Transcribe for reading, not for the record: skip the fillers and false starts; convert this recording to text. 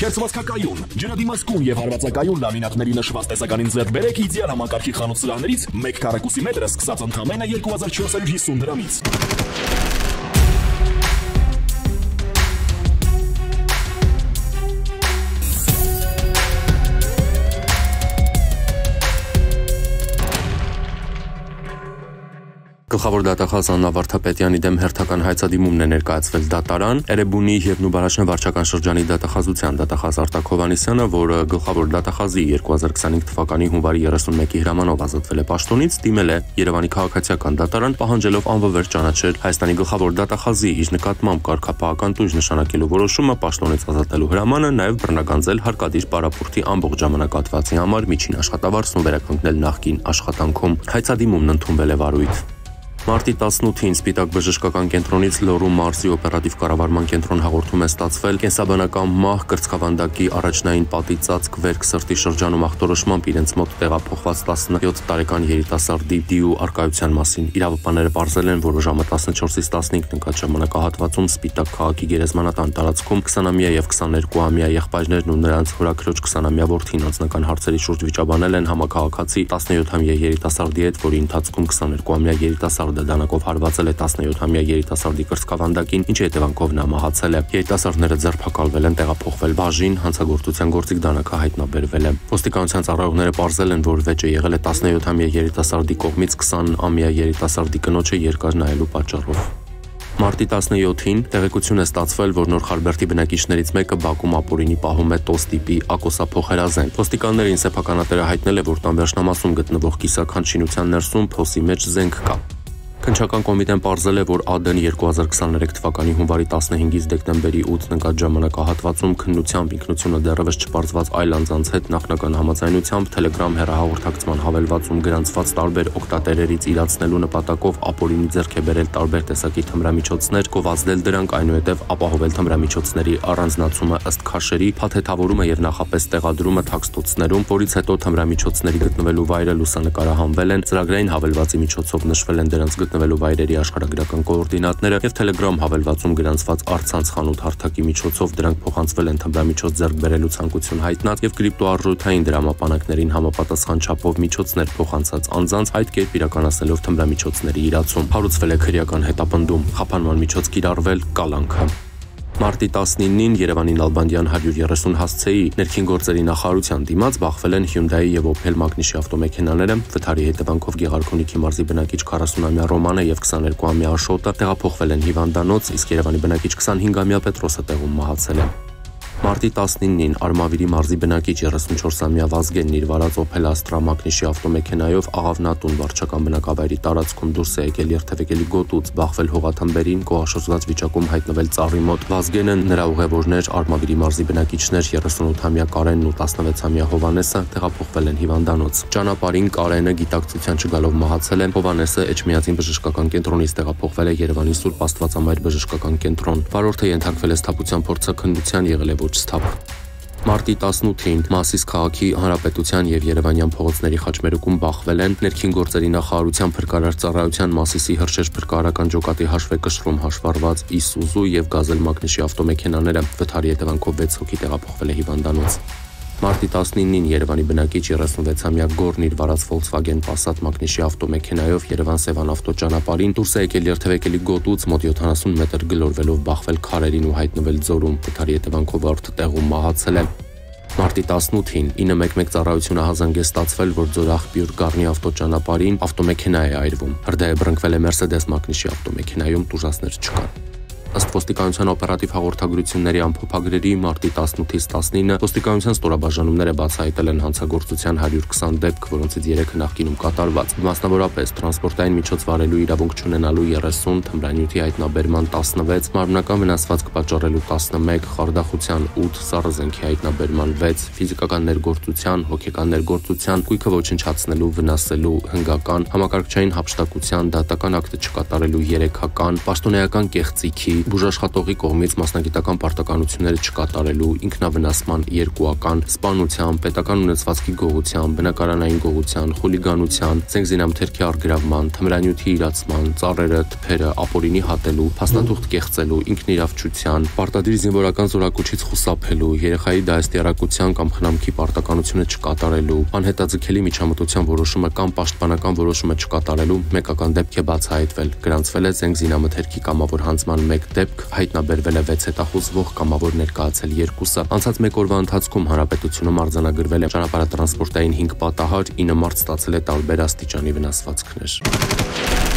Վերցվածքակայուն, ջրադիմացկուն եւ հարվածակայուն լամինատների նշված տեսականին ձեռք բերեք իդեալ համակարգի խանութ սրահներից 1 քառակուսի մետրը սկսած ընդամենը 2450 դրամից։ Գլխավոր դատախազ Աննա Վարդապետյանի դեմ հերթական հայցադիմումն է ներկայացվել դատարան։ Էրեբունի եւ Նուբարաշնե վարչական շրջանի դատախազության դատախազ Արտակ Հովհաննիսյանը, որը գլխավոր դատախազի 2025 թվականի հունվարի 31-ի հրամանով ազատվել է պաշտոնից, դիմել է Երևանի քաղաքացիական դատարան, պահանջելով անվավեր ճանաչել Հայաստանի գլխավոր դատախազի իր նկատմամբ կարգապահական տույժ նշանակելու որոշումը, պաշտոնից ազատելու հրամանը, նաեւ բռնագանձել հարկադիր պարապորտի ամբողջ ժամանակահատվածի համար միջին աշխատավարձն ու վերականգնել նախկին աշխատանքում։ Հայցադիմումն ընդունվել է վարույթ։ Մարտի 18-ին Սպիտակ բժշկական կենտրոնից Լոռու մարզի օպերատիվ կառավարման կենտրոն հաղորդում է ստացվել կենսաբանական մահ, կրծքավանդակի առաջնային պատի ծածկ վերք սրտի շրջանում ախտորոշմամբ իրենց մոտ տեղափոխված 17 տարեկան երիտասարդի դիու արկայության մասին։ Իրավապահները պարզել են, որ ժամը 14-ից 15 ընկած ժամանակահատվածում Սպիտակ քաղաքի գերեզմանատան տարածքում 20-ամյա եւ 22-ամյա եղբայրներն ու նրանց հորաքրոջ 20-ամյա որդին անձնական հարցերի շուրջ վիճաբանել են համակարգացի 17-ամյա երիտասարդի հետ, որի ընթացքում 22-ամյա երիտասարդը դանակով հարվածել է 17-ամյա երիտասարդի կրծքավանդակին, ինչի հետևանքով նա մահացել է։ Երիտասարդները ձերբակալվել են, տեղափոխվել բաժին, հանցագործության գործիք դանակը հայտնաբերվել է։ Ոստիկանության ծառայողները պարզել են, որ վեճը եղել է 17-ամյա երիտասարդի կողմից 20-ամյա երիտասարդի կնոջը երկար նայելու պատճառով։ Մարտի 17-ին տեղեկություն է ստացվել, որ Նորխարբերդի բնակիչներից մեկը բակում ապօրինի պահում է տոս տիպի ակոսափող հրազեն։ Ոստիկաններին սեփականատերը հայտնել է, որ տանվերշնամասում գտնվող կիսաքանդ շինության ներսում փոսի մեջ զենք կա։ Քննչական կոմիտեն պարզել է, որ ԱԴ-ն 2023 թվականի հունվարի 15-ից դեկտեմբերի 8-ն ընկած ժամանակահատվածում քննությամբ ինքնությունը դեռևս չպարզված այլ անձանց հետ նախնական համաձայնությամբ Telegram հեռահաղորդակցման հավելվածում գրանցված տարբեր օգտատերերից իրացնելու նպատակով ապօրինի ձեռք է բերել տարբեր տեսակի թմրամիջոցներ, գովազդել դրանք, այնուհետև ապահովել թմրամիջոցների առանձնացումը ըստ քաշերի, փաթեթավորումը եւ նախապես տեղադրումը թաքստոցներում, որից հետո թմրամիջոցների գտնվելու վայրը լուսանկարահանվել են, ծրագրային հավելվածի միջոցով նշվել են դրանց գտնվելու վայրերի աշխարհագրական կոորդինատները եւ Telegram հավելվածում գրանցված առցանց խանութ հարթակի միջոցով դրանք փոխանցվել են թմրամիջոց ձեռք բերելու ցանկություն հայտնած եւ կրիպտոարժութային դրամապանակներին համապատասխան չափով միջոցներ փոխանցած անձանց, այդ կերպ իրականացնելով թմրամիջոցների իրացում։ Հարուցվել է քրեական հետապնդում, խափանման միջոց կիրառվել, կալանքը։ Մարտի 19-ին Երևանի Նալբանդյան 130 հասցեի ներքին գործերի նախարարության դիմաց բախվել են Hyundai եւ Opel Magnishi ավտոմեքենաները, վթարի հետևանքով Գեղարքունիքի մարզի բնակիչ 40-ամյա Ռոմանը եւ 22-ամյա Աշոտը տեղափոխվել են հիվանդանոց, իսկ Երևանի բնակիչ 25-ամյա Պետրոսը տեղում մահացել է։ Մարտի 19-ին Արմավիրի մարզի բնակիչ 34-ամյա Վազգենն իր վարած Opel Astra Magnishi ավտոմեքենայով Աղավնատուն վարչական բնակավայրի տարածքում դուրս է եկել երթևեկելի գոտուց, բախվել հողաթմբերին, գոհաշրջված վիճակում հայտնվել ծառի մոտ։ Վազգենը, նրա ուղևորներ, Արմավիրի մարզի բնակիչներ 38-ամյա Կարենն ու 16-ամյա Հովանեսը տեղափոխվել են հիվանդանոց։ Ճանապարհին Կարենը գիտակցության չգալով մահացել է, Հովանեսը Էջմիածին բժշկական կենտրոնից տեղափոխվել է Երևանի Սուրբ Աստվածամայր բժշկական կենտրոն։ Վարորդը ենթարկվել է սթափության փորձաքննության, եղել է ոչ սթափ։ Մարտի 18-ին Մասիս քաղաքի Հանրապետության եւ Երևանյան փողոցների խաչմերուկում բախվել են ներքին գործերի նախարարության փրկարար ծառայության Մասիսի Հրշեջ փրկարարական ջոկատի հաշվեկշռում հաշվառված Isuzu եւ Gazelle Magnishi ավտոմեքենաները, վթարի հետևանքով 6 հոգի տեղափոխվել է հիվանդանոց։ Մարտի 19-ին Երևանի բնակիչ 36-ամյա Գորն իր վարած Volkswagen Passat Magnishi ավտոմեքենայով Երևան-Սևան ավտոճանապարհին դուրս է եկել երթևեկելի գոտուց, մոտ 70 մետր գլորվելով բախվել քարերին ու հայտնվել ձորում, վթարի հետևանքով վարորդը տեղում մահացել է։ Մարտի 18-ին 911 ծառայությունը հազանգ է ստացվել, որ Ձորախբյուր Գառնի ավտոճանապարհին ավտոմեքենա է այրվում։ Հրդեհը բռնկվել է Mercedes Magnishi ավտոմեքենայում, տուժածներ չկան։ Ըստ ոստիկանության օպերատիվ հաղորդագրությունների ամփոփագրերի մարտի 18-ից 19-ը ոստիկանության ստորաբաժանումները բացահայտել են հանցագործության 120 դեպք, որոնցից 3-ը նախկինում կատարված։ Մասնավորապես տրանսպորտային միջոց վարելու իրավունք չունենալու 30, թմրանյութի հայտնաբերման 16, մարմնական վնասվածք պատճառելու 11, խարդախության 8, սառը զենքի հայտնաբերման 6, ֆիզիկական ներգործության, հոգեկան ներգործության, գույքը ոչնչացնելու, վնասելու, հնգական, համակարգչային հափշտակության, դատական ակտը չկատարելու 3-ական, պաշտոնեական կեղծիքի, բուժաշխատողի կողմից մասնագիտական պարտականությունները չկատարելու, ինքնավնասման, երկուական, սպանության, պետական ունեցվածքի գողության, բնակարանային գողության, խուլիգանության, զենգզինամթերքի առգրավման, թմրանյութի իրացման, ծառերը, թփերը, ապօրինի հատելու, փաստաթուղթ կեղծելու, ինքնիրավչության, պարտադիր զինվորական զորակոչից խուսափելու, երեխայի դաստիարակության կամ խնամքի պարտականությունը չկատարելու, անհետաձգելի միջամտության որոշումը կամ պաշտպանական որոշումը չկատարելու մեկական դեպք է բացահայտվել։ Գրանցվել է զենգզինամթերքի կամավոր հանձնման 1 դեպք, հայտնաբերվել է 6 հետախուզվող, կամավոր ներկայացել 2-ը։ Անցած 1 օրվա ընթացքում հանրապետությունում արձանագրվել է ճանապարհատրանսպորտային 5 պատահար, 9 մարդ ստացել է տարբեր աստիճանի վնասվածքներ։